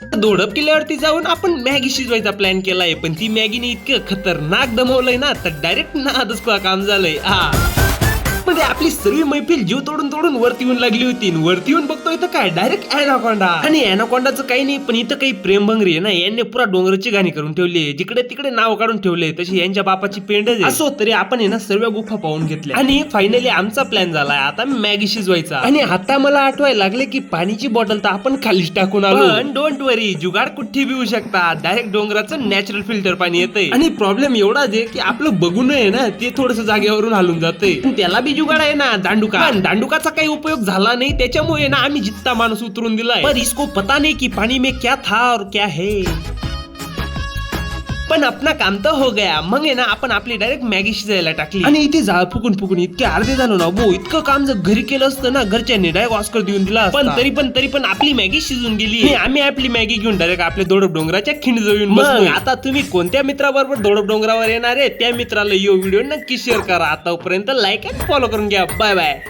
धोडप किल्ल्यावरती जाऊन आपण Maggi शिजवायचा plan केलाय, पण ती मॅगीने इतकं खतरनाक दमवलंय ना तर डायरेक्ट नादच काम झालंय. मध्ये आपली सर्व मैफिल जीव तोडून तोडून वरती येऊन लागली होती. वरती येऊन बघतोय तर काय डायरेक्ट ॲनाकोंडा. आणि ॲनाकोंडाचं काही नाही, पण इथं काही प्रेमभंगरी आहे ना, यांनी पुरा डोंगराची गाणी करून ठेवली, जिकडे तिकडे नाव काढून ठेवले, तशी यांच्या बापाची पेंड आहे. असो तरी आपण आहे ना सर्व गुफा पाहून घेतल्या आणि फायनली आमचा प्लॅन झालाय आता मॅगी शिजवायचा. आणि आता मला आठवायला लागले की पाणीची बॉटल तर आपण खालीच टाकून आलो, पण डोंट वरी, जुगाड कुठे पिऊ शकता, डायरेक्ट डोंगराचं नॅचरल फिल्टर पाणी येतंय. आणि प्रॉब्लेम एवढाच आहे की आपलं बघून आहे ना ते थोडस जागेवरून हलून जातंय, त्याला बी जुगाड आहे ना दांडुका. पण दांडुकाचा काही उपयोग झाला नाही, त्याच्यामुळे ना आम्ही जित्ता माणूस उतरून दिलाय. पर इसको पता नहीं कि पानी में क्या था और क्या है. पण अपना काम तर हो गया. मग आहे ना आपण आपली डायरेक्ट मॅगी शिजायला टाकली आणि इथे जाळ फुकून फुकून इतके अर्धे झालो ना बो. इतकं काम जर घरी केलं असतं ना घरच्यांनी डायरेक्ट ऑस्कर देऊन दिला, पण तरी पण आपली मॅगी शिजून गेली. आम्ही आपली मॅगी घेऊन डायरेक्ट आपल्या दोडप डोंगराच्या खिंड येऊन बसलो. आता तुम्ही कोणत्या मित्राबरोबर दोडप डोंगरावर येणार आहे त्या मित्राला यो व्हिडिओ नक्की शेअर करा. आतापर्यंत लाईक आणि फॉलो करून घ्या. Bye bye.